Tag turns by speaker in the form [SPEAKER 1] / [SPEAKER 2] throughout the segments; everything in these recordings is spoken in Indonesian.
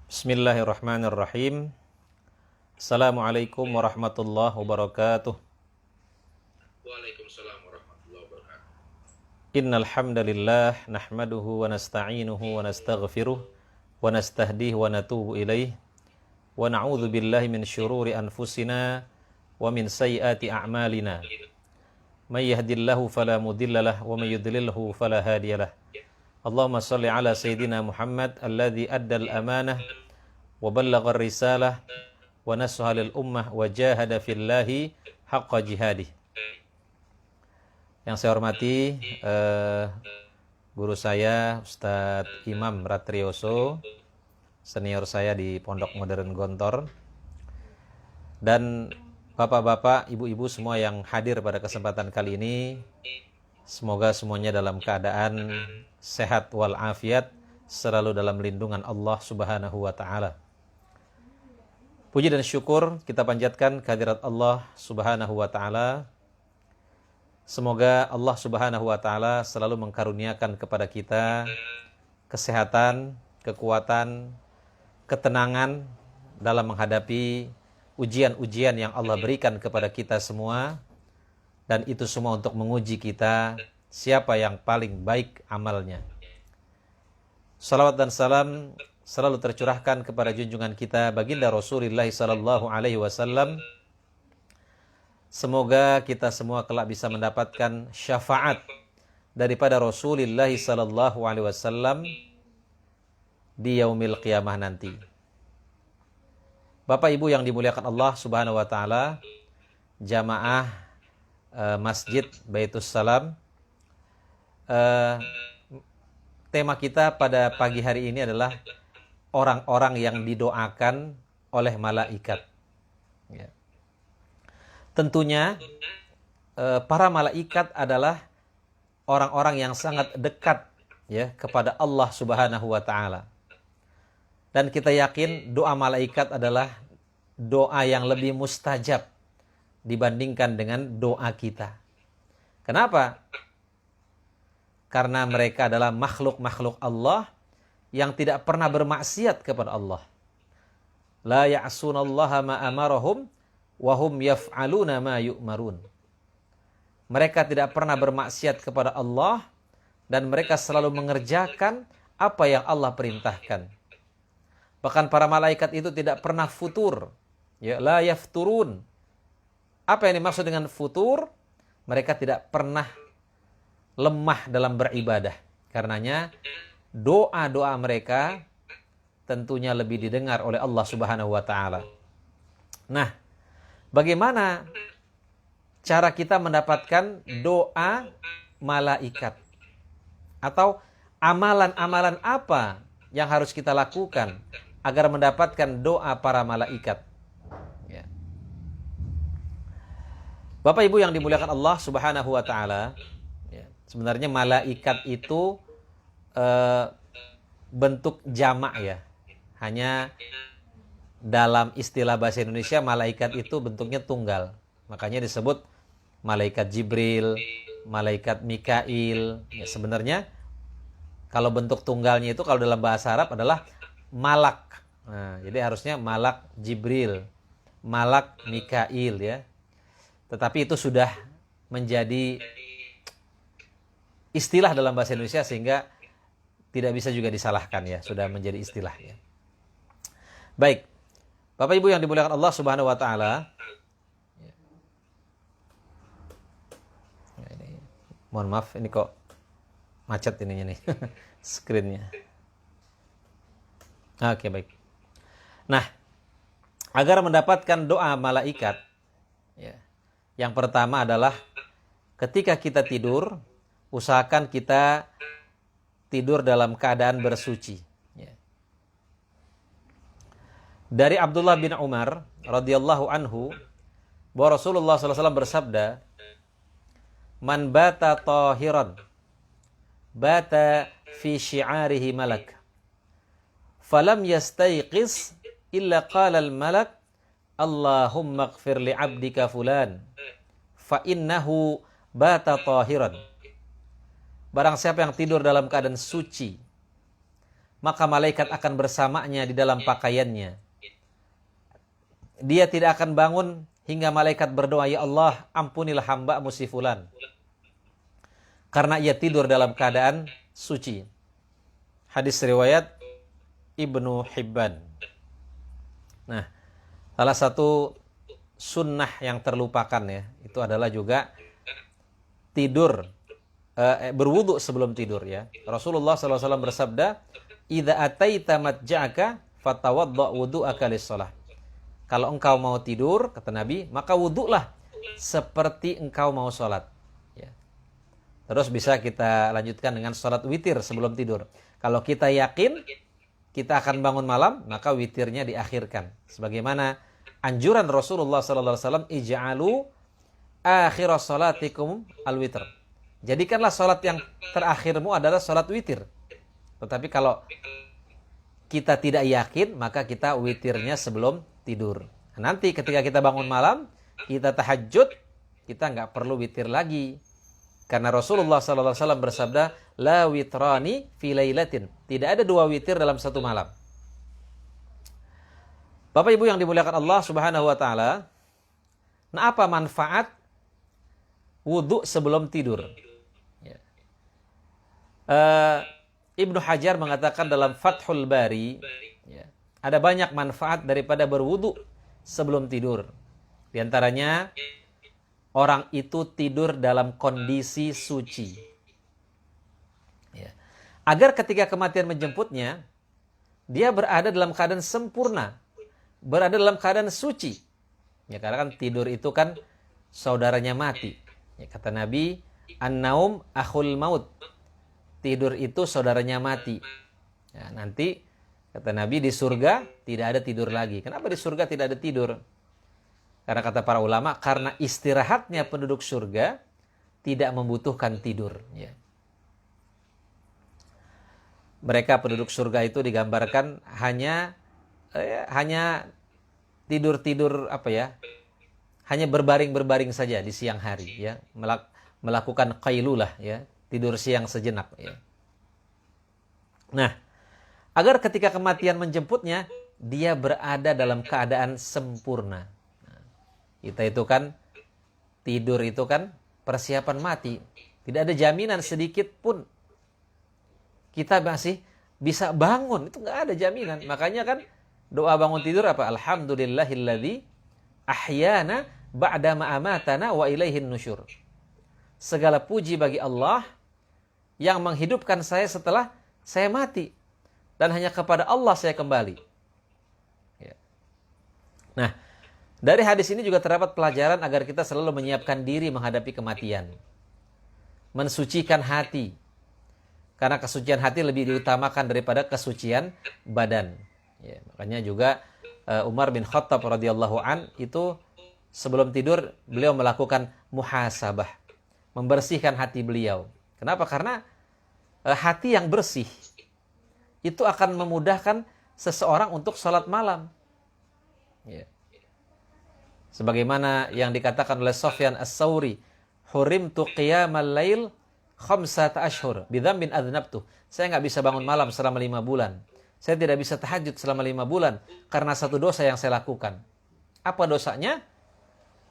[SPEAKER 1] Bismillahirrahmanirrahim. Assalamualaikum warahmatullahi wabarakatuh.
[SPEAKER 2] Waalaikumsalam warahmatullahi wabarakatuh.
[SPEAKER 1] Innal hamdalillah nahmaduhu wa nasta'inuhu wa nastaghfiruh wa nastahdihi wa natubu ilaih wa na'udzu billahi min syururi anfusina wa min sayyiati a'malina. May yahdihillahu fala mudhillalah wa may yudlilhu fala hadiyalah. Allahumma shalli ala sayyidina Muhammad alladzi addal amanah wa ballaghar risalah wa nasaha lil ummah wa jahada fillahi haqqa jihadih. Yang saya hormati guru saya Ustadz Imam Ratrioso, senior saya di Pondok Modern Gontor, dan bapak-bapak, ibu-ibu semua yang hadir pada kesempatan kali ini. Semoga semuanya dalam keadaan sehat walafiat, selalu dalam lindungan Allah Subhanahu wa taala. Puji dan syukur kita panjatkan kehadirat Allah Subhanahu wa taala. Semoga Allah Subhanahu wa taala selalu mengkaruniakan kepada kita kesehatan, kekuatan, ketenangan dalam menghadapi ujian-ujian yang Allah berikan kepada kita semua. Dan itu semua untuk menguji kita siapa yang paling baik amalnya. Salawat dan salam selalu tercurahkan kepada junjungan kita baginda Rasulullah sallallahu alaihi wasallam. Semoga kita semua kelak bisa mendapatkan syafaat daripada Rasulullah sallallahu alaihi wasallam di yaumil qiyamah nanti. Bapak Ibu yang dimuliakan Allah Subhanahu wa taala, jamaah Masjid Baitus Salam. Tema kita pada pagi hari ini adalah orang-orang yang didoakan oleh malaikat. Ya. Tentunya para malaikat adalah orang-orang yang sangat dekat ya kepada Allah Subhanahu wa taala. Dan kita yakin doa malaikat adalah doa yang lebih mustajab dibandingkan dengan doa kita. Kenapa? Karena mereka adalah makhluk-makhluk Allah yang tidak pernah bermaksiat kepada Allah. La ya'sunallaha ma amarahum wa hum yaf'aluna ma yu'marun. Mereka tidak pernah bermaksiat kepada Allah dan mereka selalu mengerjakan apa yang Allah perintahkan. Bahkan para malaikat itu tidak pernah futur. Ya, la yafturun. Apa yang dimaksud dengan futur? Mereka tidak pernah lemah dalam beribadah. Karenanya doa-doa mereka tentunya lebih didengar oleh Allah Subhanahu wa taala. Nah, bagaimana cara kita mendapatkan doa malaikat? Atau amalan-amalan apa yang harus kita lakukan agar mendapatkan doa para malaikat? Bapak Ibu yang dimuliakan Allah Subhanahu wa taala, ya, sebenarnya malaikat itu bentuk jamak ya. Hanya dalam istilah bahasa Indonesia malaikat itu bentuknya tunggal. Makanya disebut malaikat Jibril, malaikat Mikail. Ya, sebenarnya kalau bentuk tunggalnya itu kalau dalam bahasa Arab adalah malak. Nah, jadi harusnya malak Jibril, malak Mikail ya. Tetapi itu sudah menjadi istilah dalam bahasa Indonesia sehingga tidak bisa juga disalahkan ya, sudah menjadi istilah ya. Baik, Bapak Ibu yang dimuliakan Allah Subhanahu wa taala. Mohon maaf, ini kok macet ininya nih, screen-nya. Oke, baik. Nah, agar mendapatkan doa malaikat, ya, yang pertama adalah ketika kita tidur, usahakan kita tidur dalam keadaan bersuci. Dari Abdullah bin Umar radhiyallahu anhu, bahwa Rasulullah SAW bersabda, "Man bata tahiran, bata fi syi'arihi malak. Falam yastayqiz illa qala al-malak, Allahumma ighfir li 'abdika fulan fa innahu bata tahiran." Barang siapa yang tidur dalam keadaan suci, maka malaikat akan bersamanya di dalam pakaiannya. Dia tidak akan bangun hingga malaikat berdoa, "Ya Allah, ampunilah hamba-Mu si fulan." Karena ia tidur dalam keadaan suci. Hadis riwayat Ibnu Hibban. Nah, salah satu sunnah yang terlupakan ya, itu adalah juga tidur, berwudu sebelum tidur ya. Rasulullah SAW bersabda, "Idza ataita matja'aka fatawadda wudu'aka lis-shalah." Kalau engkau mau tidur, kata Nabi, maka wudulah seperti engkau mau sholat. Ya. Terus bisa kita lanjutkan dengan sholat witir sebelum tidur. Kalau kita yakin kita akan bangun malam, maka witirnya diakhirkan. Sebagaimana anjuran Rasulullah SAW, "Ij'alu akhiras salatikum al-witr." Jadikanlah sholat yang terakhirmu adalah sholat witir. Tetapi kalau kita tidak yakin, maka kita witirnya sebelum tidur. Nanti ketika kita bangun malam, kita tahajud, kita nggak perlu witir lagi. Karena Rasulullah SAW bersabda, "La witrani fi lailatin." Tidak ada dua witir dalam satu malam. Bapak Ibu yang dimuliakan Allah Subhanahu wa taala, nah apa manfaat wudu sebelum tidur? Ya. Ibnu Hajar mengatakan dalam Fathul Bari, ya, ada banyak manfaat daripada berwudu sebelum tidur. Di antaranya, orang itu tidur dalam kondisi suci. Ya. Agar ketika kematian menjemputnya, dia berada dalam keadaan sempurna, berada dalam keadaan suci. Ya, karena kan tidur itu kan saudaranya mati. Ya, kata Nabi, "An-naum akhul maut." Tidur itu saudaranya mati. Ya, nanti kata Nabi di surga tidak ada tidur lagi. Kenapa di surga tidak ada tidur? Karena kata para ulama, karena istirahatnya penduduk surga tidak membutuhkan tidur. Ya. Mereka penduduk surga itu digambarkan hanya tidur-tidur hanya berbaring-berbaring saja di siang hari, ya, melakukan qailulah, ya, tidur siang sejenak, ya. Nah, agar ketika kematian menjemputnya, dia berada dalam keadaan sempurna. Nah, kita itu kan tidur itu kan persiapan mati. Tidak ada jaminan sedikit pun kita masih bisa bangun, itu nggak ada jaminan. Makanya kan doa bangun tidur apa? Alhamdulillahilladzi ahyana ba'da ma amatana wa ilaihin nusyur. Segala puji bagi Allah yang menghidupkan saya setelah saya mati, dan hanya kepada Allah saya kembali. Ya. Nah, dari hadis ini juga terdapat pelajaran agar kita selalu menyiapkan diri menghadapi kematian. Mensucikan hati. Karena kesucian hati lebih diutamakan daripada kesucian badan. Ya, makanya juga Umar bin Khattab radhiyallahu an itu sebelum tidur beliau melakukan muhasabah, membersihkan hati beliau. Kenapa? Karena hati yang bersih itu akan memudahkan seseorang untuk sholat malam. Ya. Sebagaimana yang dikatakan oleh Sufyan As-Sauri, "Hurimtu qiyamal lail khamsata ashhur bidzambin adznabtu." Saya nggak bisa bangun malam selama 5 bulan. Saya tidak bisa tahajud selama 5 bulan karena satu dosa yang saya lakukan. Apa dosanya?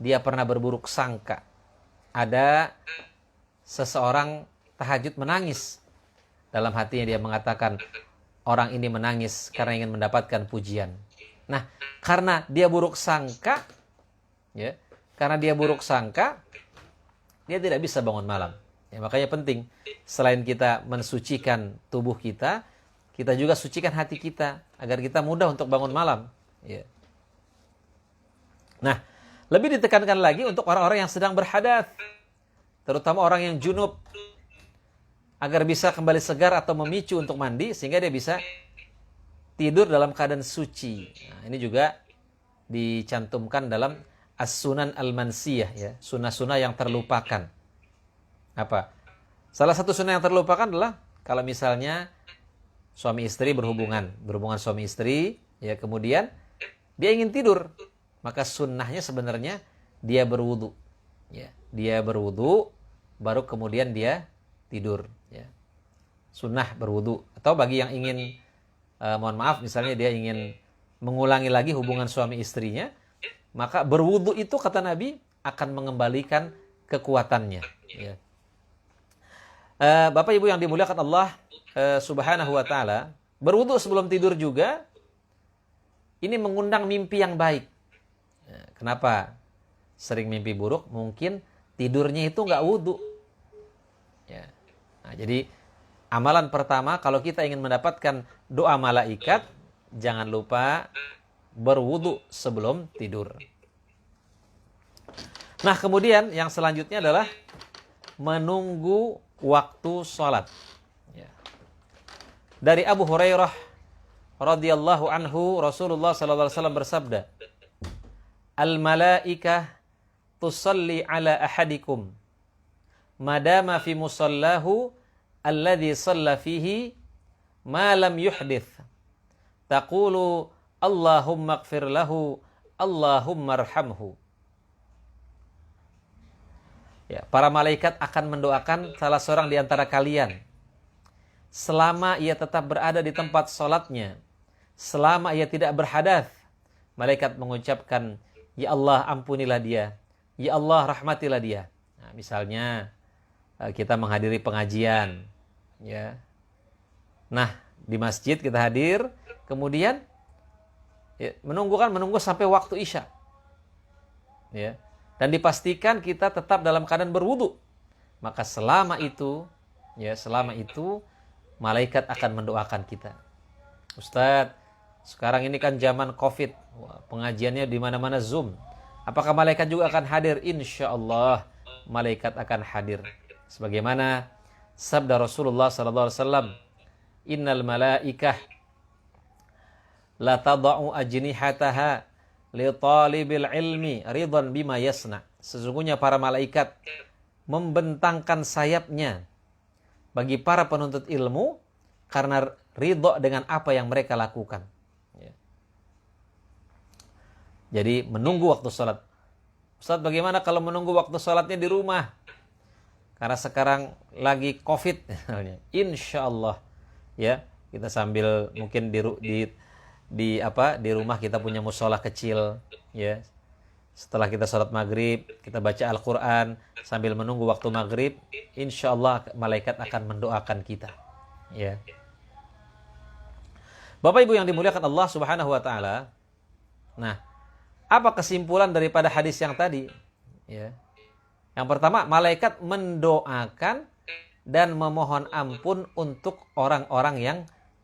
[SPEAKER 1] Dia pernah berburuk sangka. Ada seseorang tahajud menangis. Dalam hatinya dia mengatakan, orang ini menangis karena ingin mendapatkan pujian. Nah, karena dia buruk sangka, ya, dia tidak bisa bangun malam. Ya, makanya penting, selain kita mensucikan tubuh kita, kita juga sucikan hati kita agar kita mudah untuk bangun malam. Ya. Nah, lebih ditekankan lagi untuk orang-orang yang sedang berhadas, terutama orang yang junub, agar bisa kembali segar atau memicu untuk mandi sehingga dia bisa tidur dalam keadaan suci. Nah, ini juga dicantumkan dalam As-Sunan Al-Mansiyah, ya, sunnah-sunnah yang terlupakan. Apa? Salah satu sunnah yang terlupakan adalah kalau misalnya suami istri berhubungan suami istri, ya, kemudian dia ingin tidur, maka sunnahnya sebenarnya dia berwudu, ya, dia berwudu baru kemudian dia tidur, ya. Sunnah berwudu. Atau bagi yang ingin mohon maaf, misalnya dia ingin mengulangi lagi hubungan suami istrinya, maka berwudu itu kata Nabi akan mengembalikan kekuatannya. Ya. Bapak Ibu yang dimuliakan Allah Subhanahu wa Ta'ala, berwudu sebelum tidur juga ini mengundang mimpi yang baik. Kenapa sering mimpi buruk? Mungkin tidurnya itu nggak wudu. Ya. Nah, jadi amalan pertama kalau kita ingin mendapatkan doa malaikat, jangan lupa berwudu sebelum tidur. Nah, kemudian yang selanjutnya adalah menunggu waktu sholat. Ya. Dari Abu Hurairah radhiyallahu anhu, Rasulullah sallallahu alaihi wasallam bersabda, "Al-malaikah tusalli ala ahadikum madama fi musallahu alladhi shalla fihi ma lam yuhdits. Taqulu Allahumma ighfir lahu, Allahumma arhamhu." Ya, para malaikat akan mendoakan salah seorang di antara kalian selama ia tetap berada di tempat sholatnya, selama ia tidak berhadas. Malaikat mengucapkan, "Ya Allah, ampunilah dia. Ya Allah, rahmatilah dia." Nah, misalnya kita menghadiri pengajian, ya. Nah, di masjid kita hadir, kemudian ya, menunggu sampai waktu Isya. Ya. Dan dipastikan kita tetap dalam keadaan berwudu. Maka selama itu malaikat akan mendoakan kita. Ustadz, sekarang ini kan zaman Covid. Wah, pengajiannya di mana-mana Zoom. Apakah malaikat juga akan hadir? Insya Allah malaikat akan hadir. Sebagaimana sabda Rasulullah SAW, "Innal malaikah la tada'u ajnihataha li talibil ilmi ridhan bima yasna." Sesungguhnya para malaikat membentangkan sayapnya bagi para penuntut ilmu karena ridho dengan apa yang mereka lakukan. Ya. Jadi menunggu waktu sholat. Ustaz, bagaimana kalau menunggu waktu sholatnya di rumah? Karena sekarang lagi Covid. Insya Allah, ya, kita sambil mungkin di rumah kita punya musola kecil, ya. Setelah kita sholat maghrib, kita baca Al-Quran sambil menunggu waktu maghrib, insya Allah malaikat akan mendoakan kita. Ya. Bapak Ibu yang dimuliakan Allah Subhanahu wa Ta'ala. Nah, apa kesimpulan daripada hadis yang tadi? Ya. Yang pertama, malaikat mendoakan dan memohon ampun untuk orang-orang yang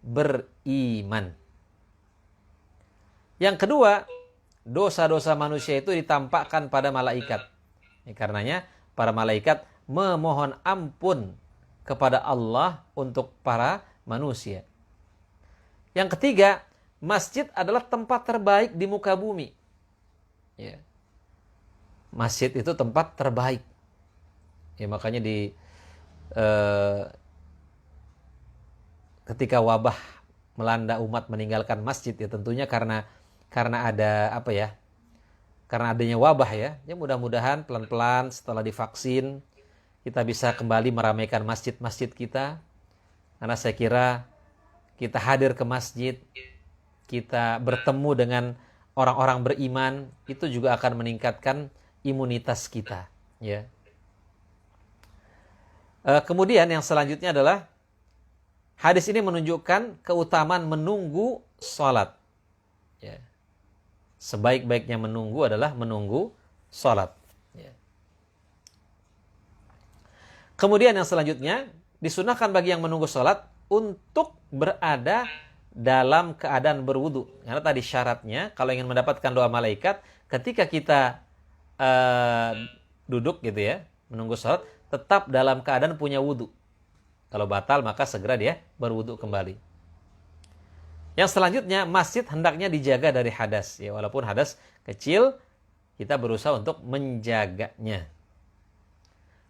[SPEAKER 1] beriman. Yang kedua, dosa-dosa manusia itu ditampakkan pada malaikat. Karenanya para malaikat memohon ampun kepada Allah untuk para manusia. Yang ketiga, masjid adalah tempat terbaik di muka bumi. Ya. Masjid itu tempat terbaik. Ya, makanya ketika wabah melanda umat meninggalkan masjid, ya tentunya karena ada karena adanya wabah, ya mudah-mudahan pelan-pelan setelah divaksin kita bisa kembali meramaikan masjid-masjid kita, karena saya kira kita hadir ke masjid, kita bertemu dengan orang-orang beriman, itu juga akan meningkatkan imunitas kita, ya. Kemudian yang selanjutnya adalah hadis ini menunjukkan keutamaan menunggu sholat, ya. Sebaik-baiknya menunggu adalah menunggu sholat. Ya. Kemudian yang selanjutnya, disunahkan bagi yang menunggu sholat untuk berada dalam keadaan berwudu. Karena tadi syaratnya, kalau ingin mendapatkan doa malaikat, ketika kita duduk gitu ya, menunggu sholat, tetap dalam keadaan punya wudu. Kalau batal, maka segera dia berwudu kembali. Yang selanjutnya, masjid hendaknya dijaga dari hadas. Ya, walaupun hadas kecil, kita berusaha untuk menjaganya.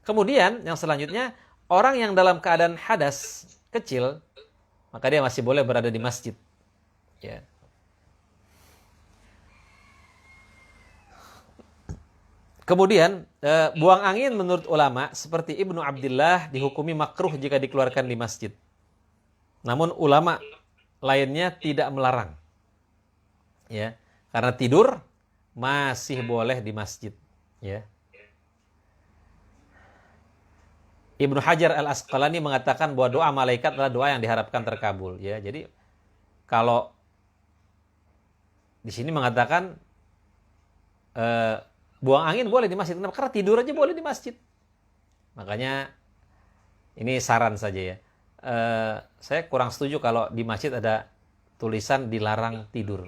[SPEAKER 1] Kemudian, yang selanjutnya, orang yang dalam keadaan hadas kecil, maka dia masih boleh berada di masjid. Ya. Kemudian, buang angin menurut ulama, seperti Ibnu Abdillah dihukumi makruh jika dikeluarkan di masjid. Namun ulama lainnya tidak melarang. Ya, karena tidur masih boleh di masjid, ya. Ibnu Hajar Al-Asqalani mengatakan bahwa doa malaikat adalah doa yang diharapkan terkabul, ya. Jadi kalau di sini mengatakan buang angin boleh di masjid, kenapa? Karena tidur aja boleh di masjid. Makanya ini saran saja ya. Saya kurang setuju kalau di masjid ada tulisan dilarang tidur.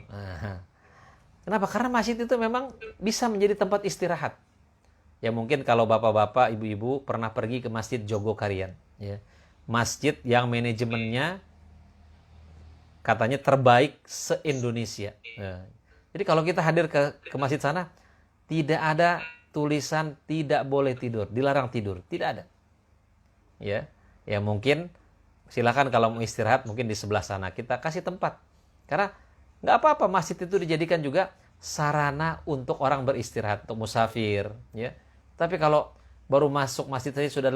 [SPEAKER 1] Kenapa? Karena masjid itu memang bisa menjadi tempat istirahat. Ya mungkin kalau bapak-bapak, ibu-ibu pernah pergi ke Masjid Jogokarian, ya. Masjid yang manajemennya katanya terbaik se-Indonesia. Ya. Jadi kalau kita hadir ke masjid sana, tidak ada tulisan tidak boleh tidur, dilarang tidur, tidak ada. Ya, ya mungkin silakan kalau mau istirahat mungkin di sebelah sana kita kasih tempat. Karena nggak apa-apa, masjid itu dijadikan juga sarana untuk orang beristirahat, untuk musafir, ya. Tapi kalau baru masuk masjid saja sudah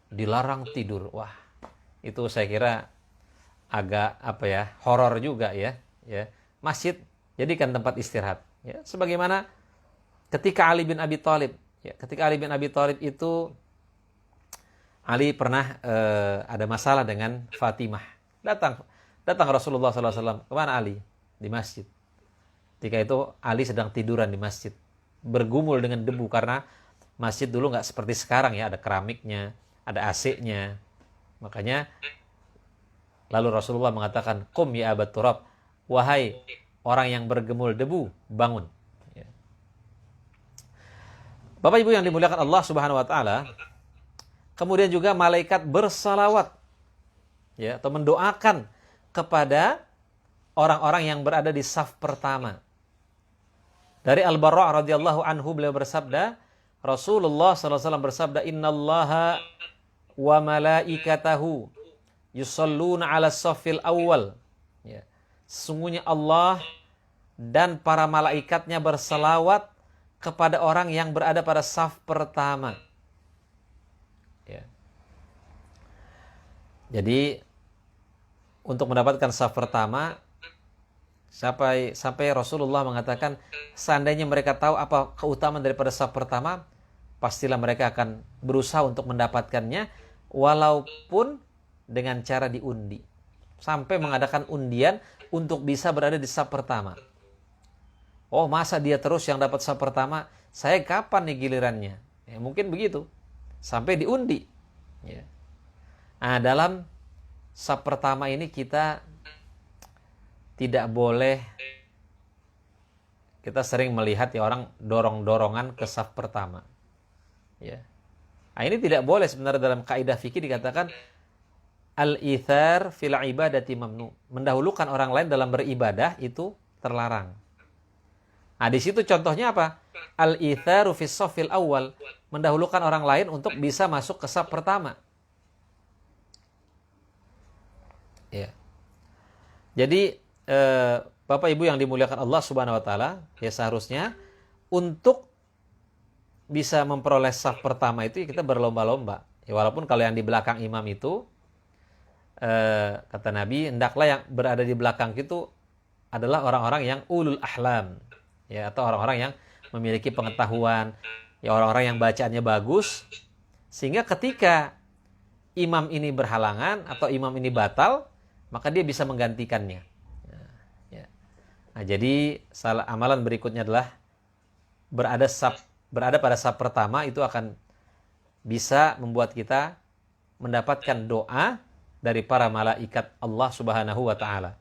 [SPEAKER 1] dilarang tidur. Wah, itu saya kira agak horor juga ya. Ya, masjid jadikan tempat istirahat. Ya, sebagaimana ketika Ali bin Abi Thalib, ya, ketika Ali bin Abi Thalib itu Ali pernah ada masalah dengan Fatimah. Datang Rasulullah SAW. Kemana Ali? Di masjid. Ketika itu Ali sedang tiduran di masjid, bergumul dengan debu karena masjid dulu nggak seperti sekarang ya, ada keramiknya, ada AC-nya. Makanya lalu Rasulullah mengatakan, "Qum ya Abat Turab, wahai orang yang bergemul debu, bangun." Ya. Bapak Ibu yang dimuliakan Allah Subhanahu wa taala, kemudian juga malaikat bersalawat, ya, atau mendoakan kepada orang-orang yang berada di saf pertama. Dari Al-Bara' radhiyallahu anhu beliau bersabda, Rasulullah SAW bersabda, "Innallaha wa malaikatahu yusalluna 'ala saffil awwal." Ya. Sesungguhnya Allah dan para malaikatnya berselawat kepada orang yang berada pada saf pertama. Ya. Jadi untuk mendapatkan saf pertama, sampai Rasulullah mengatakan, seandainya mereka tahu apa keutamaan daripada saf pertama, pastilah mereka akan berusaha untuk mendapatkannya, walaupun dengan cara diundi. Sampai mengadakan undian untuk bisa berada di saf pertama. Oh, masa dia terus yang dapat saf pertama? Saya kapan nih gilirannya? Ya, mungkin begitu. Sampai diundi. Ya. Nah, dalam saf pertama ini kita tidak boleh, kita sering melihat ya orang dorong-dorongan ke saf pertama. Ya. Nah, ini tidak boleh sebenarnya. Dalam kaidah fikih dikatakan al-ithar fil ibadati mamnu. Mendahulukan orang lain dalam beribadah itu terlarang. Nah, di situ contohnya apa? Al-itharu fis saffil awal, mendahulukan orang lain untuk bisa masuk ke saf pertama. Ya. Jadi Bapak Ibu yang dimuliakan Allah Subhanahu wa taala, ya seharusnya untuk bisa memperoleh saf pertama itu kita berlomba-lomba. Ya, walaupun kalau yang di belakang imam itu kata Nabi, hendaklah yang berada di belakang itu adalah orang-orang yang ulul ahlam, ya, atau orang-orang yang memiliki pengetahuan, ya, orang-orang yang bacaannya bagus, sehingga ketika imam ini berhalangan atau imam ini batal, maka dia bisa menggantikannya. Nah, jadi amalan berikutnya adalah berada pada saf pertama, itu akan bisa membuat kita mendapatkan doa dari para malaikat Allah Subhanahu wa taala.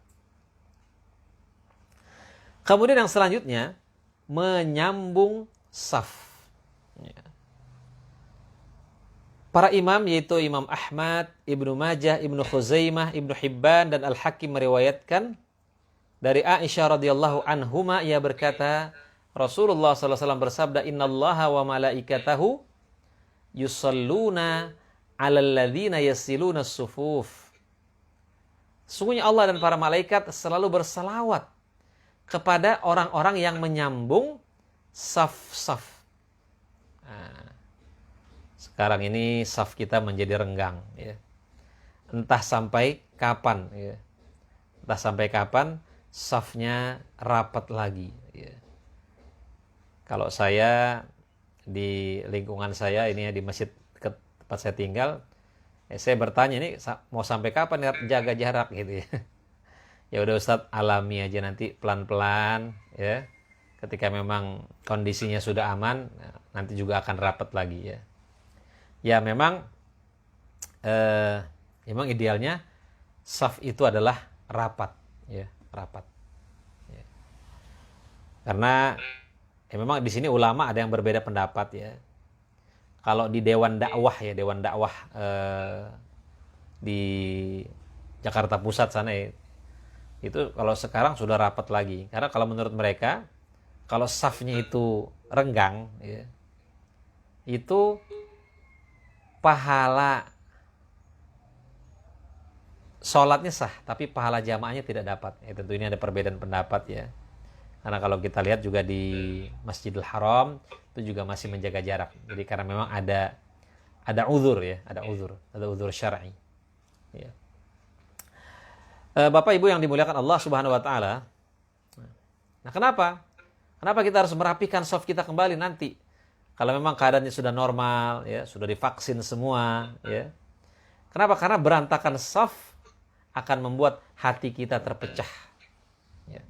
[SPEAKER 1] Kemudian yang selanjutnya, menyambung saf. Para imam yaitu Imam Ahmad, Ibnu Majah, Ibnu Khuzaimah, Ibnu Hibban dan Al-Hakim meriwayatkan dari Aisyah radhiyallahu anhuma, ia berkata, Rasulullah SAW bersabda, "Innallaha wa malaikatahu yusalluna 'alal ladzina yasiluna as-sufuf." Sungguhnya Allah dan para malaikat selalu berselawat kepada orang-orang yang menyambung saf-saf. Nah, sekarang ini saf kita menjadi renggang, ya. Entah sampai kapan, ya. Entah sampai kapan safnya rapat lagi. Ya. Kalau saya di lingkungan saya ini ya, di masjid tempat saya tinggal, saya bertanya ini mau sampai kapan ya jaga jarak gitu ya. Ya udah Ustadz, alami aja nanti pelan-pelan ya. Ketika memang kondisinya sudah aman, nanti juga akan rapat lagi ya. Ya memang memang idealnya saf itu adalah rapat ya, rapat. Ya. Karena memang di sini ulama ada yang berbeda pendapat ya. Kalau di Dewan Dakwah ya, Dewan Dakwah di Jakarta Pusat sana ya, itu kalau sekarang sudah rapat lagi. Karena kalau menurut mereka, kalau safnya itu renggang ya, itu pahala sholatnya sah, tapi pahala jamaahnya tidak dapat. Ya, tentu ini ada perbedaan pendapat ya. Karena kalau kita lihat juga di Masjidil Haram itu juga masih menjaga jarak. Jadi karena memang ada uzur ya, ada uzur syar'i. Ya. Bapak Ibu yang dimuliakan Allah Subhanahu wa taala. Nah, kenapa? Kenapa kita harus merapikan shaf kita kembali nanti? Kalau memang keadaannya sudah normal ya, sudah divaksin semua ya. Kenapa? Karena berantakan shaf akan membuat hati kita terpecah. Ya.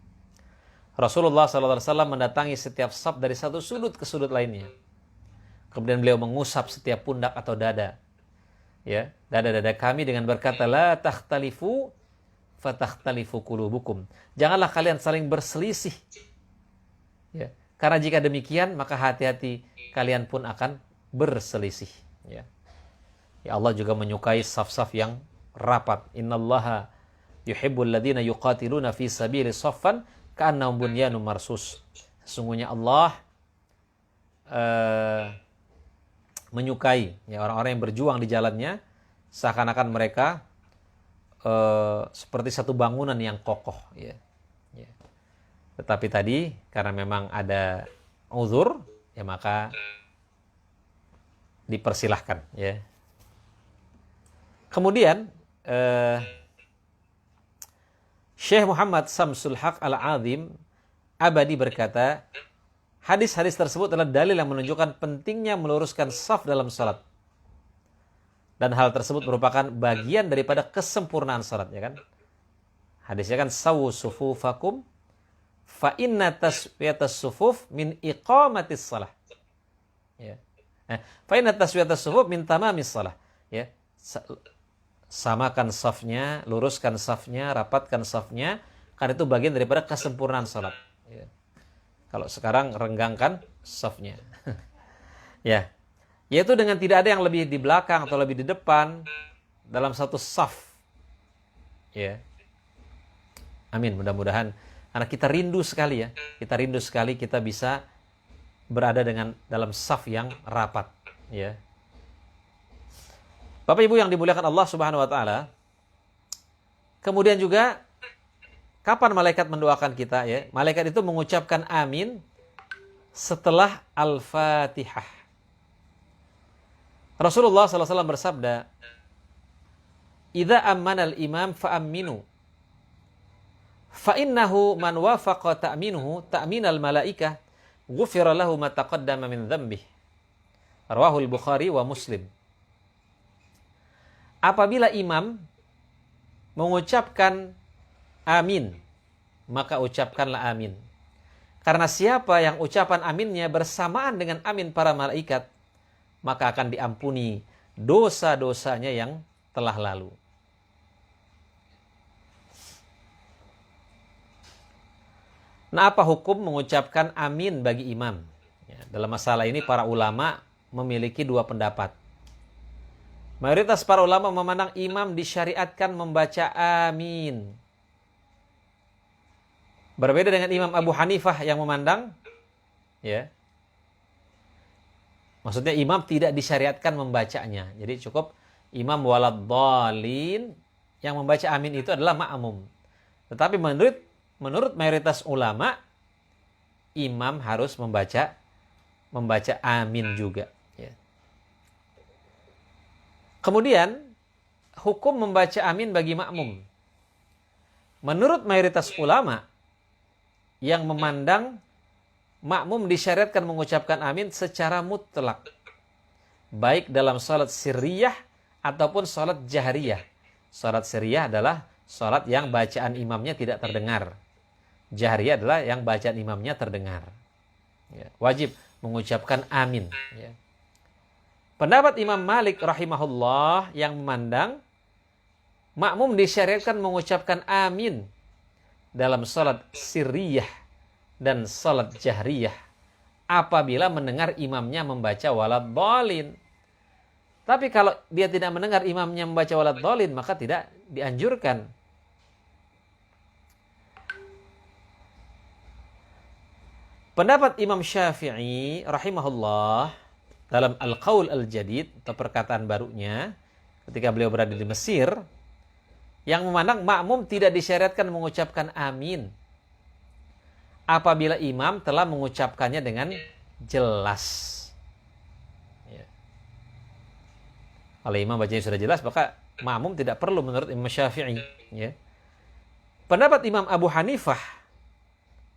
[SPEAKER 1] Rasulullah SAW mendatangi setiap shaf dari satu sudut ke sudut lainnya. Kemudian beliau mengusap setiap pundak atau dada. Ya, dada-dada kami dengan berkata, la takhtalifu fatakhtalifu qulubukum. Janganlah kalian saling berselisih. Ya, karena jika demikian maka hati-hati kalian pun akan berselisih. Ya. Ya Allah juga menyukai saf-saf yang rapat. Innallaha yuhibbul ladzina yuqatiluna fi sabili saffan ka'annahum bunyanun marsus. Sesungguhnya Allah menyukai ya orang-orang yang berjuang di jalannya seakan-akan mereka seperti satu bangunan yang kokoh ya. Ya. Tetapi tadi karena memang ada uzur ya maka dipersilahkan ya. Kemudian Syekh Muhammad Samsul Haq Al-Azim Abadi berkata, hadis-hadis tersebut adalah dalil yang menunjukkan pentingnya meluruskan shaf dalam salat. Dan hal tersebut merupakan bagian daripada kesempurnaan salat, ya kan? Hadisnya kan sawu sufufakum fa inna taswiyatas sufuf min iqamatis shalah. Ya. Fa inna taswiyatas sufuf min tamamis shalah. Ya. Samakan safnya, luruskan safnya, rapatkan safnya, karena itu bagian daripada kesempurnaan salat. Ya. Kalau sekarang renggangkan safnya. Ya. Yaitu dengan tidak ada yang lebih di belakang atau lebih di depan dalam satu saf. Ya. Amin, mudah-mudahan karena kita rindu sekali ya. Kita rindu sekali kita bisa berada dalam saf yang rapat, ya. Bapak Ibu yang dimuliakan Allah Subhanahu wa taala. Kemudian juga kapan malaikat mendoakan kita ya? Malaikat itu mengucapkan amin setelah Al-Fatihah. Rasulullah SAW bersabda, "Idza ammana al-imam fa'amminu. Fa innahu man wafaqa ta'minuhu ta'minal malaikah, ghufira lahu ma taqaddama min dzambihi." Rawahul Bukhari wa Muslim. Apabila imam mengucapkan amin, maka ucapkanlah amin. Karena siapa yang ucapan aminnya bersamaan dengan amin para malaikat, maka akan diampuni dosa-dosanya yang telah lalu. Nah, apa hukum mengucapkan amin bagi imam? Ya, dalam masalah ini para ulama memiliki dua pendapat. Mayoritas para ulama memandang imam disyariatkan membaca amin. Berbeda dengan Imam Abu Hanifah yang memandang, ya, maksudnya imam tidak disyariatkan membacanya. Jadi cukup imam waladhdallin yang membaca amin itu adalah ma'mum. Tetapi menurut mayoritas ulama, imam harus membaca amin juga. Ya. Kemudian hukum membaca amin bagi makmum. menurut mayoritas ulama yang memandang makmum disyariatkan mengucapkan amin secara mutlak, baik dalam salat sirriyah ataupun salat jahriyah. Salat sirriyah adalah salat yang bacaan imamnya tidak terdengar. Jahriyah adalah yang bacaan imamnya terdengar. Ya, wajib mengucapkan amin. Ya. Pendapat Imam Malik rahimahullah yang memandang makmum disyariatkan mengucapkan amin dalam salat sirriyah dan salat jahriyah apabila mendengar imamnya membaca waladhdallin. Tapi kalau dia tidak mendengar imamnya membaca waladhdallin, maka tidak dianjurkan. Pendapat Imam Syafi'i rahimahullah dalam Al-Qaul Al-Jadid atau perkataan barunya ketika beliau berada di Mesir, yang memandang makmum tidak disyariatkan mengucapkan amin apabila imam telah mengucapkannya dengan jelas. Ya. Kalau imam bacanya sudah jelas, maka makmum tidak perlu menurut Imam Syafi'i. Ya. Pendapat Imam Abu Hanifah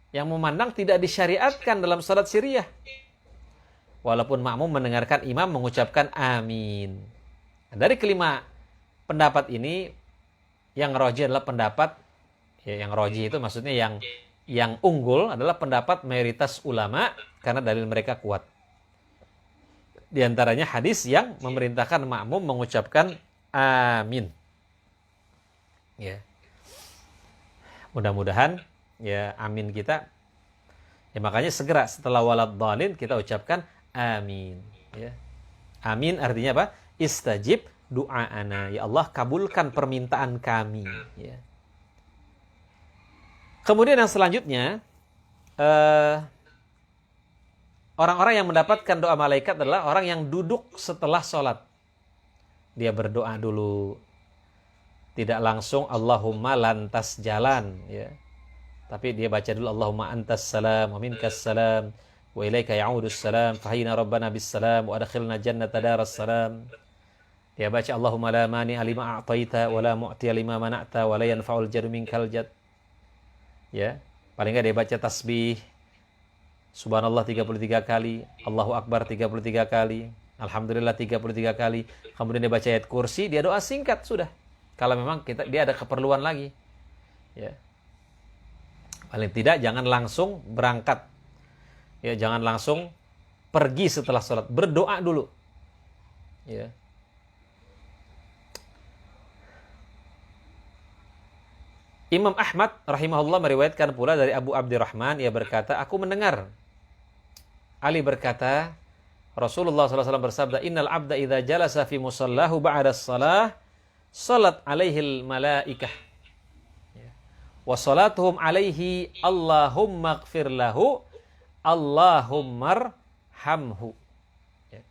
[SPEAKER 1] yang memandang tidak disyariatkan dalam salat sirriyah, walaupun makmum mendengarkan imam mengucapkan amin. Dari kelima pendapat ini, yang rajih adalah pendapat, ya, yang rajih itu maksudnya yang unggul adalah pendapat mayoritas ulama karena dalil mereka kuat. Di antaranya hadis yang memerintahkan makmum mengucapkan amin. Ya. Mudah-mudahan ya amin kita, ya makanya segera setelah waladhdallin kita ucapkan amin. Ya. Amin artinya apa? Istajib du'aana. Ya Allah, kabulkan permintaan kami. Ya. Kemudian yang selanjutnya, orang-orang yang mendapatkan doa malaikat adalah orang yang duduk setelah sholat. Dia berdoa dulu, tidak langsung Allahumma lantas jalan, ya. Tapi dia baca dulu Allahumma antas salam wa minkas salam wa ilaika ya'udus salam fahina rabbana bis salam wa adkhilna jannata daras salam. Dia baca Allahumma la mani alima a'taita wa la mu'tiya lima mana'ta wa la yanfa'ul jadu minkal jad. Ya, paling enggak dia baca tasbih subhanallah 33 kali, Allahu akbar 33 kali, alhamdulillah 33 kali. Kemudian dia baca ayat kursi, dia doa singkat sudah. Kalau memang dia ada keperluan lagi. Ya. Paling tidak jangan langsung berangkat. Ya, jangan langsung pergi setelah sholat, berdoa dulu. Ya. Imam Ahmad rahimahullah meriwayatkan pula dari Abu Abdurrahman, ia berkata, aku mendengar Ali berkata, Rasulullah SAW bersabda, innal abda idza jalasa fi musallahu ba'da shalah salat alaihil malaikah wa salatuhum alaihi Allahumma ighfir lahu Allahumma arhamhu. Ya.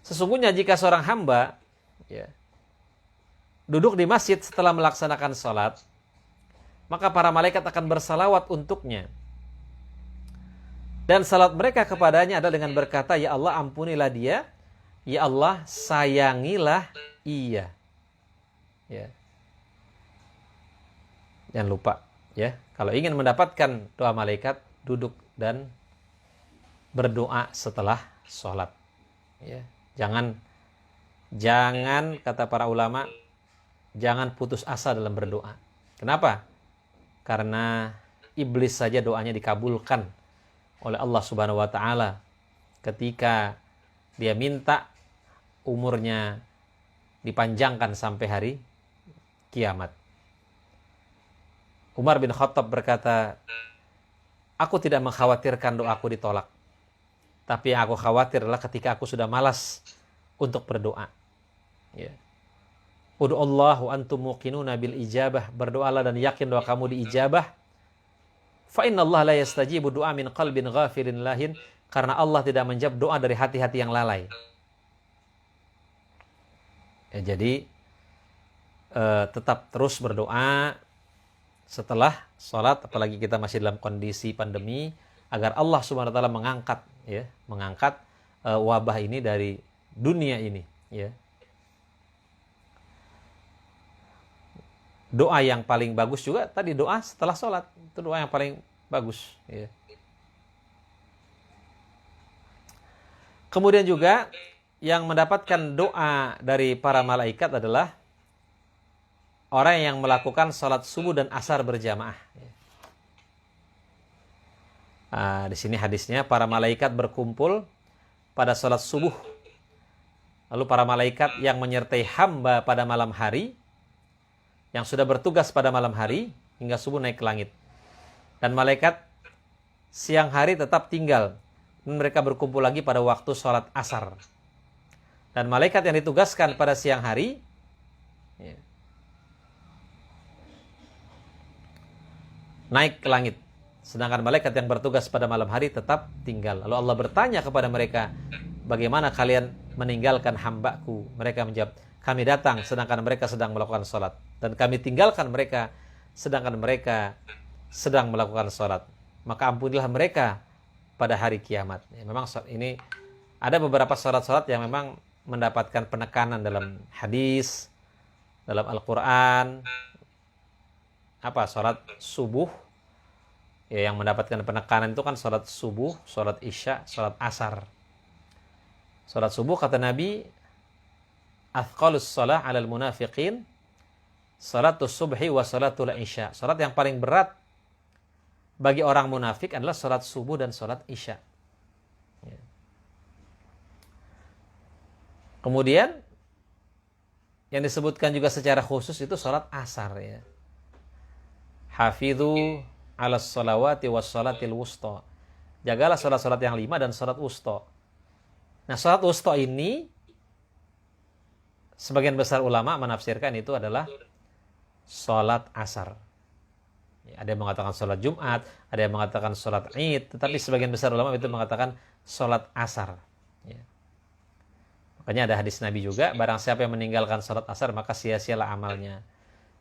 [SPEAKER 1] Sesungguhnya jika seorang hamba, ya, duduk di masjid setelah melaksanakan salat, maka para malaikat akan bersalawat untuknya. Dan salat mereka kepadanya adalah dengan berkata, ya Allah ampunilah dia, ya Allah sayangilah ia. Ya. Jangan lupa, ya, kalau ingin mendapatkan doa malaikat, duduk dan berdoa setelah sholat. Ya. Jangan kata para ulama, jangan putus asa dalam berdoa. Kenapa? Karena iblis saja doanya dikabulkan oleh Allah Subhanahu wa taala ketika dia minta umurnya dipanjangkan sampai hari kiamat. Umar bin Khattab berkata, aku tidak mengkhawatirkan doaku ditolak. Tapi yang aku khawatir adalah ketika aku sudah malas untuk berdoa. Ya. Ud'ullahu antum muqinuna bil ijabah. Berdoalah dan yakin doa kamu diijabah. Fa innallaha la yastajibu du'a min qalbin ghafirin lahin. Karena Allah tidak menjawab doa dari hati-hati yang lalai. Ya, jadi tetap terus berdoa setelah sholat, apalagi kita masih dalam kondisi pandemi, agar Allah Subhanahu wa taala mengangkat wabah ini dari dunia ini, ya. doa yang paling bagus juga tadi doa setelah sholat. Itu doa yang paling bagus. Ya. Kemudian juga yang mendapatkan doa dari para malaikat adalah orang yang melakukan sholat subuh dan asar berjamaah. Di sini hadisnya para malaikat berkumpul pada sholat subuh. Lalu para malaikat yang menyertai hamba pada malam hari, yang sudah bertugas pada malam hari hingga subuh naik ke langit. Dan malaikat siang hari tetap tinggal. Dan mereka berkumpul lagi pada waktu sholat asar. Dan malaikat yang ditugaskan pada siang hari naik ke langit. Sedangkan malaikat yang bertugas pada malam hari tetap tinggal. Lalu Allah bertanya kepada mereka, bagaimana kalian meninggalkan hambaku? Mereka menjawab, kami datang sedangkan mereka sedang melakukan sholat. Dan kami tinggalkan mereka sedangkan mereka sedang melakukan sholat. Maka ampunilah mereka pada hari kiamat. Memang ini ada beberapa sholat-sholat yang memang mendapatkan penekanan dalam hadis, dalam Al-Quran. Sholat subuh. Ya, yang mendapatkan penekanan itu kan sholat subuh, sholat isya, sholat asar. Sholat subuh kata Nabi, athqalus sholah alal munafiqin, sholatus subhi wa sholatul isya. Sholat yang paling berat bagi orang munafik adalah sholat subuh dan sholat isya. Ya. Kemudian, yang disebutkan juga secara khusus itu sholat asar. Ya. Hafidhu ala sholawati was sholatil wusta. Jagalah sholat-sholat yang 5 dan sholat wusta. Nah, sholat wusta ini sebagian besar ulama menafsirkan itu adalah sholat asar. Ya, ada yang mengatakan sholat Jumat, ada yang mengatakan sholat Id, tetapi sebagian besar ulama itu mengatakan sholat asar. Ya. Makanya ada hadis Nabi juga, barang siapa yang meninggalkan sholat asar maka sia-sialah amalnya.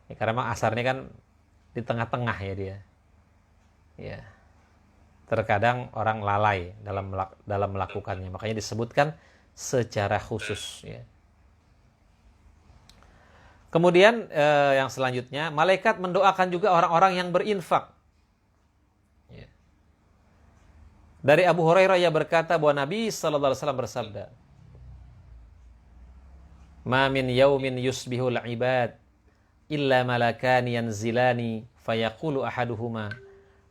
[SPEAKER 1] Ya, karena memang asar ini kan di tengah-tengah ya dia. Ya, terkadang orang lalai dalam melakukannya, makanya disebutkan secara khusus. Ya. Kemudian yang selanjutnya, malaikat mendoakan juga orang-orang yang berinfak. Ya. Dari Abu Hurairah ia berkata bahwa Nabi SAW bersabda, "Ma min yaumin yusbihul ibad illa malakani yanzilani fayaqulu ahaduhuma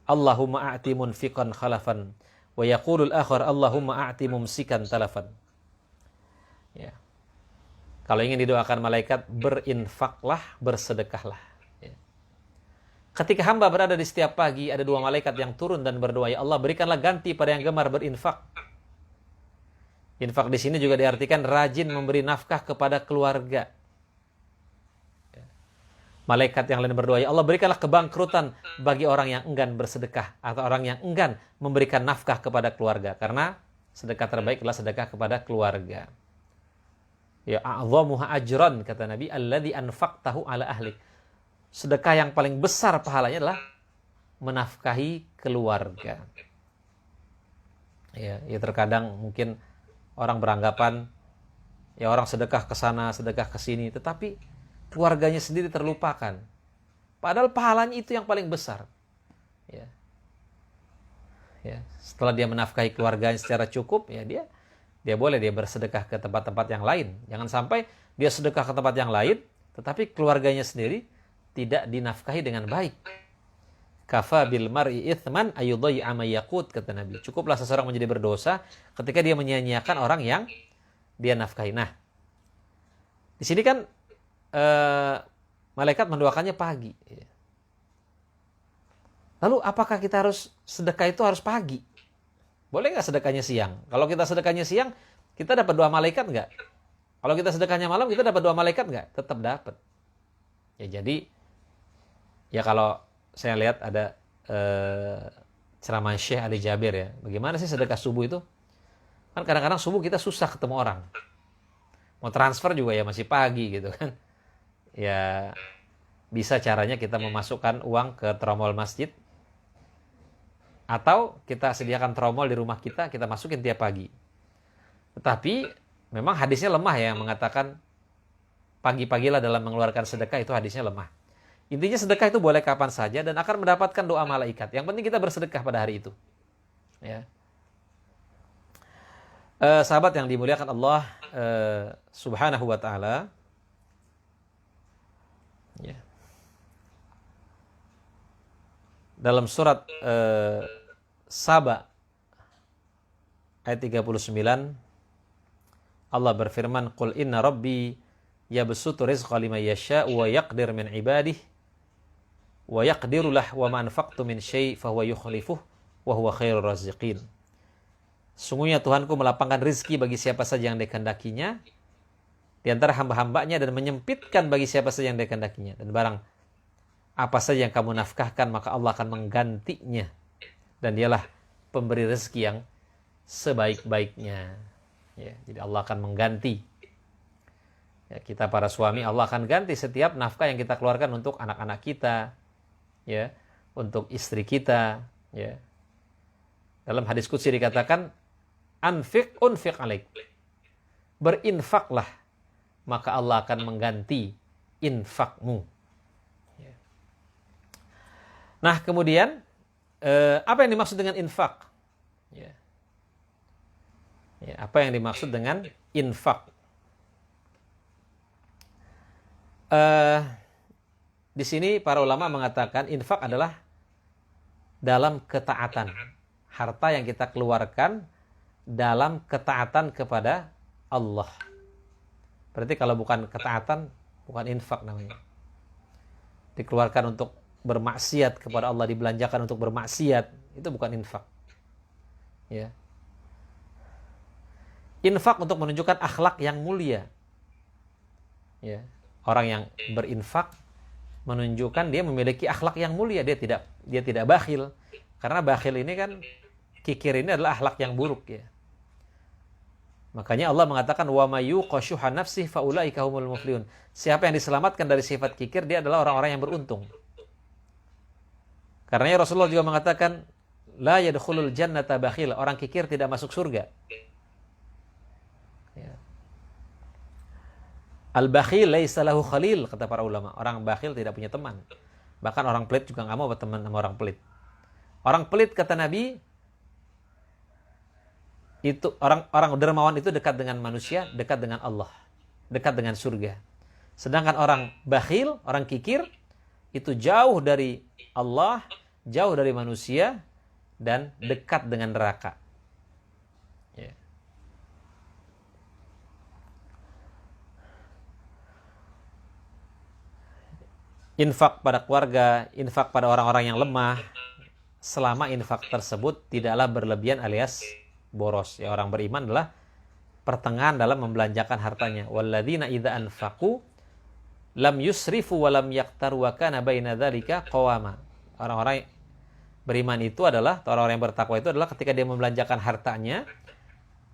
[SPEAKER 1] Allahumma a'ti munfiqan khalafan wa yaqulul akhar Allahumma a'ti mumsikan talafan." Ya. Kalau ingin didoakan malaikat, berinfaklah, bersedekahlah. Ya. Ketika hamba berada di setiap pagi, ada 2 malaikat yang turun dan berdoa, ya Allah, berikanlah ganti pada yang gemar berinfak. Infak di sini juga diartikan rajin memberi nafkah kepada keluarga. Malaikat yang lain berdoa, ya Allah, berikanlah kebangkrutan bagi orang yang enggan bersedekah atau orang yang enggan memberikan nafkah kepada keluarga, karena sedekah terbaik adalah sedekah kepada keluarga. Ya, a'dhamuha ajran kata Nabi, alladzi anfaqtahu ala ahlik. Sedekah yang paling besar pahalanya adalah menafkahi keluarga. Ya, terkadang mungkin orang beranggapan ya orang sedekah ke sana, sedekah ke sini, tetapi keluarganya sendiri terlupakan. Padahal pahalanya itu yang paling besar. Ya. Ya, setelah dia menafkahi keluarganya secara cukup, ya dia boleh dia bersedekah ke tempat-tempat yang lain. Jangan sampai dia sedekah ke tempat yang lain, tetapi keluarganya sendiri tidak dinafkahi dengan baik. Kafa bil mar'i ithman ayudhi'a ma yaqut kata Nabi. Cukuplah seseorang menjadi berdosa ketika dia menyia-nyiakan orang yang dia nafkahi. Nah, di sini kan malaikat mendoakannya pagi. Lalu apakah kita harus sedekah itu harus pagi? Boleh nggak sedekahnya siang? Kalau kita sedekahnya siang, kita dapat doa malaikat nggak? Kalau kita sedekahnya malam, kita dapat doa malaikat nggak? Tetap dapat. Ya jadi, ya kalau saya lihat ada ceramah Syekh Ali Jabir ya, bagaimana sih sedekah subuh itu? Kan kadang-kadang subuh kita susah ketemu orang. Mau transfer juga ya masih pagi gitu kan. Ya bisa caranya kita memasukkan uang ke tromol masjid, atau kita sediakan tromol di rumah kita masukin tiap pagi. Tetapi memang hadisnya lemah ya, yang mengatakan pagi-pagilah dalam mengeluarkan sedekah, itu hadisnya lemah. Intinya sedekah itu boleh kapan saja dan akan mendapatkan doa malaikat. Yang penting kita bersedekah pada hari itu. Ya. Sahabat yang dimuliakan Allah Subhanahu wa taala. Ya. Dalam surat Saba ayat 39 Allah berfirman, "Qul inna rabbi yabsutu rizqa liman yasha'u wa yaqdir min ibadihi wa yaqdiru lah wa ma anfaqtu min syai' fa huwa yukhlifuh wa huwa khairur raziqin." Sungguhnya Tuhanku melapangkan rizki bagi siapa saja yang dikehendakinya di antara hamba-hambanya dan menyempitkan bagi siapa saja yang dikehendakinya. Dan barang apa saja yang kamu nafkahkan maka Allah akan menggantinya. Dan dialah pemberi rezeki yang sebaik-baiknya. Ya, jadi Allah akan mengganti. Ya, kita para suami Allah akan ganti setiap nafkah yang kita keluarkan untuk anak-anak kita, ya, untuk istri kita. Ya. Dalam hadis qudsi dikatakan, anfiq unfiq alaik. Berinfaklah, maka Allah akan mengganti infakmu. Ya. Nah, kemudian apa yang dimaksud dengan infak? Ya. Ya, apa yang dimaksud dengan infak? Di sini para ulama mengatakan infak adalah dalam ketaatan. Harta yang kita keluarkan dalam ketaatan kepada Allah. Berarti kalau bukan ketaatan, bukan infak namanya. Dikeluarkan untuk bermaksiat kepada Allah, dibelanjakan untuk bermaksiat, itu bukan infak. Ya. Infak untuk menunjukkan akhlak yang mulia. Ya. Orang yang berinfak menunjukkan dia memiliki akhlak yang mulia, dia tidak bakhil. Karena bakhil ini kan, kikir ini adalah akhlak yang buruk, ya. Makanya Allah mengatakan wa may yuqashuha nafsihi fa ulaika humul muflihun. Siapa yang diselamatkan dari sifat kikir, dia adalah orang-orang yang beruntung. Karena Rasulullah juga mengatakan la yadkhulul jannata bakhil, orang kikir tidak masuk surga. Ya. Al-bakhil laisa lahu khalil, kata para ulama. Orang bakhil tidak punya teman. Bahkan orang pelit juga enggak mau berteman sama orang pelit. Orang pelit, kata Nabi, itu orang dermawan itu dekat dengan manusia, dekat dengan Allah, dekat dengan surga. Sedangkan orang bakhil, orang kikir, itu jauh dari Allah, jauh dari manusia, dan dekat dengan neraka. Ya. Infak pada keluarga, infak pada orang-orang yang lemah, selama infak tersebut tidaklah berlebihan alias boros. Ya, orang beriman adalah pertengahan dalam membelanjakan hartanya. Walladzina idza anfaqu lam yusrifu wa lam yaqtaru wa kana baina dzalika qawama. Orang-orang beriman itu adalah, orang-orang yang bertakwa itu adalah ketika dia membelanjakan hartanya,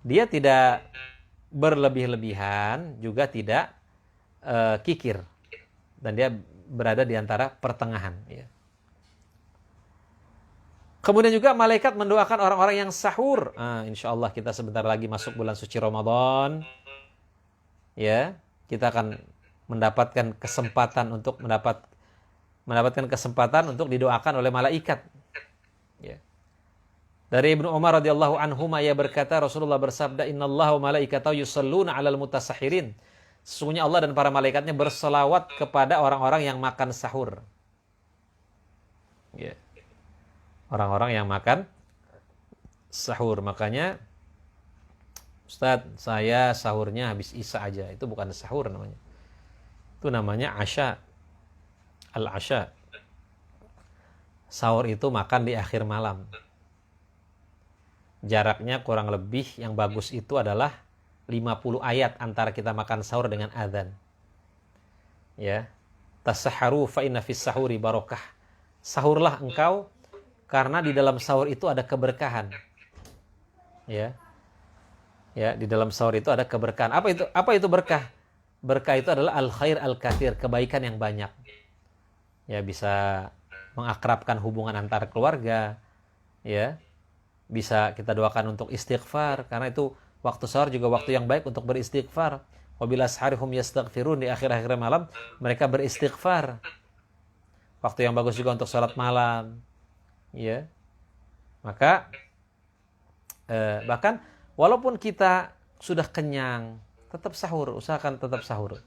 [SPEAKER 1] dia tidak berlebih-lebihan, juga tidak kikir. Dan dia berada di antara pertengahan, ya. Kemudian juga malaikat mendoakan orang-orang yang sahur. Insya Allah kita sebentar lagi masuk bulan suci Ramadan. Ya, kita akan mendapatkan kesempatan untuk mendapatkan kesempatan untuk didoakan oleh malaikat. Ya. Dari Ibnu Umar radhiyallahu anhu, ia berkata, Rasulullah bersabda, "Innallaha wa malaikatahu yusalluna 'alal mutasahhirin." Sesungguhnya Allah dan para malaikatnya berselawat kepada orang-orang yang makan sahur. Ya. Orang-orang yang makan sahur. Makanya, Ustadz, saya sahurnya habis isya aja. Itu bukan sahur namanya. Itu namanya asya. Al-asya. Sahur itu makan di akhir malam. Jaraknya kurang lebih yang bagus itu adalah 50 ayat antara kita makan sahur dengan azan. Ya. Tasahharu fa inna fis sahuri barakah. Sahurlah engkau, karena di dalam sahur itu ada keberkahan. Ya. Ya, di dalam sahur itu ada keberkahan. Apa itu berkah? Berkah itu adalah al-khair al-katsir, kebaikan yang banyak. Ya, bisa mengakrabkan hubungan antar keluarga. Ya. Bisa kita doakan untuk istighfar, karena itu waktu sahur juga waktu yang baik untuk beristighfar. Wa bil asharihum yastaghfirun, di akhir-akhir malam mereka beristighfar. waktu yang bagus juga untuk sholat malam, ya. Maka bahkan walaupun kita sudah kenyang, tetap sahur, usahakan tetap sahur,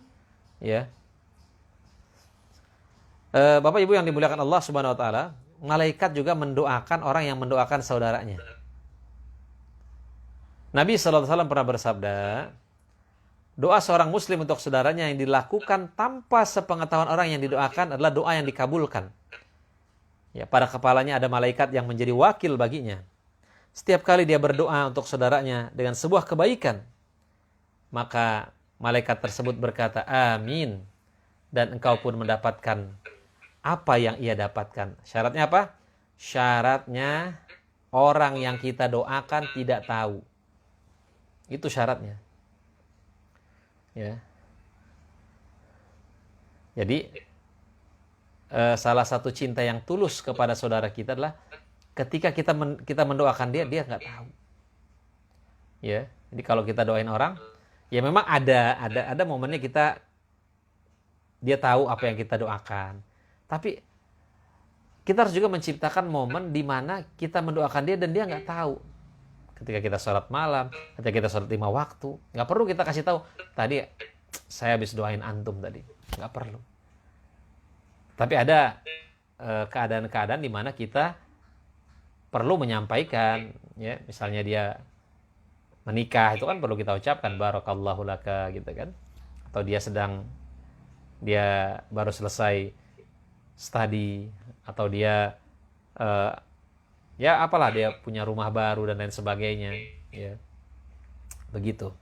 [SPEAKER 1] ya. Bapak Ibu yang dimuliakan Allah Subhanahu wa taala, malaikat juga mendoakan orang yang mendoakan saudaranya. Nabi sallallahu alaihi wasallam pernah bersabda, doa seorang muslim untuk saudaranya yang dilakukan tanpa sepengetahuan orang yang didoakan adalah doa yang dikabulkan. Ya, pada kepalanya ada malaikat yang menjadi wakil baginya. Setiap kali dia berdoa untuk saudaranya dengan sebuah kebaikan, maka malaikat tersebut berkata, amin. Dan engkau pun mendapatkan apa yang ia dapatkan. Syaratnya apa? Syaratnya orang yang kita doakan tidak tahu. Itu syaratnya. Ya. Jadi salah satu cinta yang tulus kepada saudara kita adalah ketika kita mendoakan dia nggak tahu. Ya. Jadi kalau kita doain orang, ya memang ada momennya dia tahu apa yang kita doakan. Tapi kita harus juga menciptakan momen di mana kita mendoakan dia dan dia nggak tahu. Ketika kita sholat malam, ketika kita sholat 5 waktu, nggak perlu kita kasih tahu. Tadi saya habis doain antum tadi, nggak perlu. Tapi ada keadaan-keadaan di mana kita perlu menyampaikan, ya, misalnya dia menikah, itu kan perlu kita ucapkan barakallahu laka gitu kan, atau dia baru selesai studi, atau dia ya apalah, dia punya rumah baru dan lain sebagainya, ya. Begitu.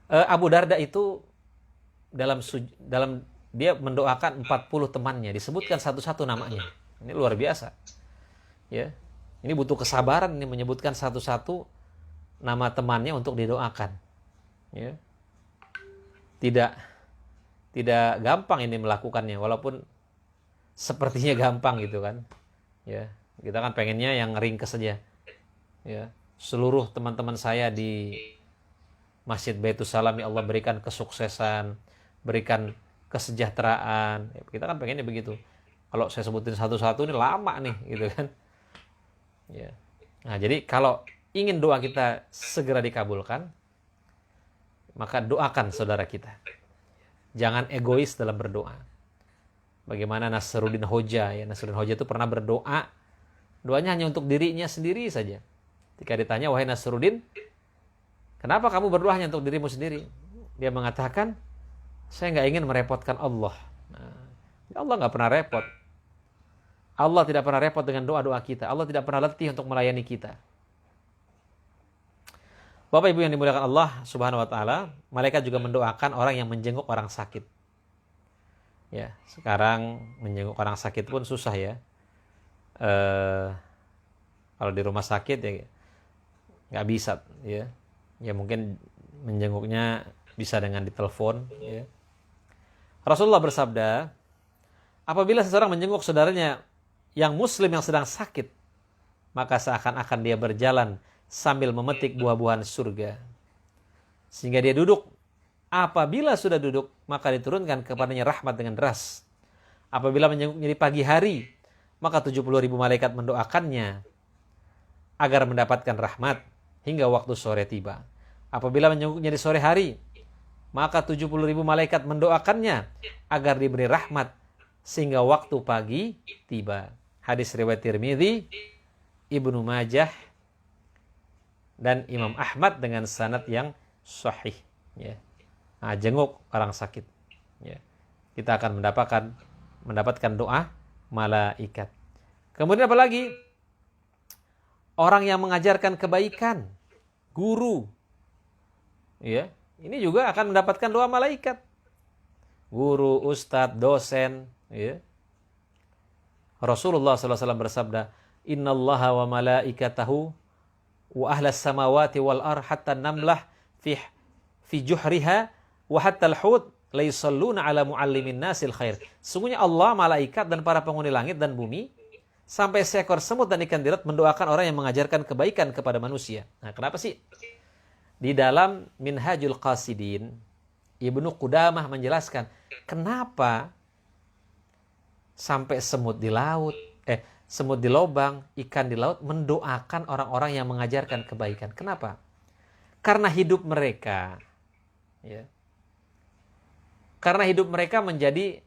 [SPEAKER 1] Abu Darda itu dalam dia mendoakan 40 temannya, disebutkan satu-satu namanya. Ini luar biasa. Ya. Ini butuh kesabaran ini menyebutkan satu-satu nama temannya untuk didoakan. Ya. Tidak gampang ini melakukannya, walaupun sepertinya gampang gitu kan. Ya. Kita kan pengennya yang ringkes saja. Ya. Seluruh teman-teman saya di Masjid Baitus Salam, ya Allah berikan kesuksesan, berikan kesejahteraan. Ya, kita kan pengennya begitu. Kalau saya sebutin satu-satu ini lama nih, gitu kan. Ya. Nah, jadi kalau ingin doa kita segera dikabulkan, maka doakan saudara kita. Jangan egois dalam berdoa. Bagaimana Nasruddin Hoja, ya, Nasruddin Hoja itu pernah berdoa, doanya hanya untuk dirinya sendiri saja. Ketika ditanya, wahai Nasruddin, kenapa kamu berdoa hanya untuk dirimu sendiri? Dia mengatakan, saya nggak ingin merepotkan Allah. Nah, Allah nggak pernah repot. Allah tidak pernah repot dengan doa-doa kita. Allah tidak pernah letih untuk melayani kita. Bapak Ibu yang dimuliakan Allah Subhanahu wa taala, malaikat juga mendoakan orang yang menjenguk orang sakit. Ya, sekarang menjenguk orang sakit pun susah ya. Kalau di rumah sakit ya nggak bisa, ya. Ya mungkin menjenguknya bisa dengan ditelepon, ya. Rasulullah bersabda, apabila seseorang menjenguk saudaranya yang muslim yang sedang sakit, maka seakan-akan dia berjalan sambil memetik buah-buahan surga. Sehingga dia duduk. Apabila sudah duduk, maka diturunkan kepadanya rahmat dengan deras. Apabila menjenguknya di pagi hari, maka 70.000 malaikat mendoakannya agar mendapatkan rahmat hingga waktu sore tiba. Apabila menjenguknya di sore hari, maka 70.000 malaikat mendoakannya agar diberi rahmat sehingga waktu pagi tiba. Hadis riwayat Tirmidzi, Ibnu Majah, dan Imam Ahmad dengan sanad yang sahih. Ya. Nah, jenguk orang sakit. Ya. Kita akan mendapatkan doa malaikat. Kemudian apa lagi? Orang yang mengajarkan kebaikan, guru. Ya. Ini juga akan mendapatkan doa malaikat. Guru, ustadz, dosen. Ya. Rasulullah SAW bersabda, Innallaha wa malaikatahu wa ahlas samawati wal ar hatta namlah fi juhriha wa hatta al-hut la yusalluna ala muallimin nasil khair. Sungguhnya Allah, malaikat, dan para penghuni langit dan bumi, sampai seekor semut dan ikan dirat mendoakan orang yang mengajarkan kebaikan kepada manusia. Nah, kenapa sih? Di dalam Minhajul Qasidin, Ibnu Qudamah menjelaskan kenapa sampai semut di lubang, ikan di laut mendoakan orang-orang yang mengajarkan kebaikan. Kenapa? Karena hidup mereka, ya, karena hidup mereka menjadi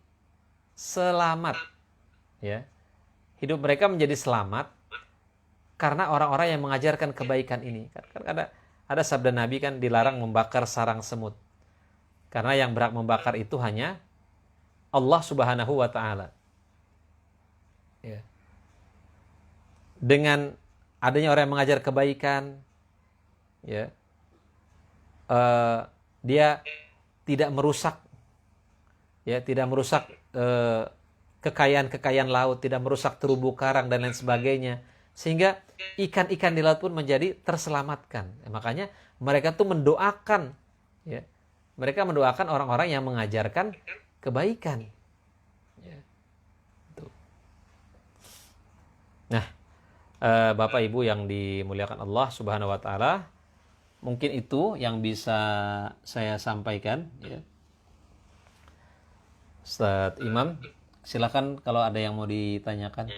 [SPEAKER 1] selamat, ya, hidup mereka menjadi selamat karena orang-orang yang mengajarkan kebaikan ini. Kan ada sabda Nabi kan, dilarang membakar sarang semut, karena yang berhak membakar itu hanya Allah Subhanahu wa Ta'ala. Ya. Dengan adanya orang yang mengajar kebaikan, ya, dia tidak merusak, ya, tidak merusak kekayaan laut, tidak merusak terumbu karang dan lain sebagainya, sehingga ikan-ikan di laut pun menjadi terselamatkan. Makanya mereka tuh mendoakan, ya, mereka mendoakan orang-orang yang mengajarkan kebaikan. Ya. Nah, Bapak Ibu yang dimuliakan Allah Subhanahu wa Ta'ala, mungkin itu yang bisa saya sampaikan, ya. Ustadz Imam, silakan kalau ada yang mau ditanyakan.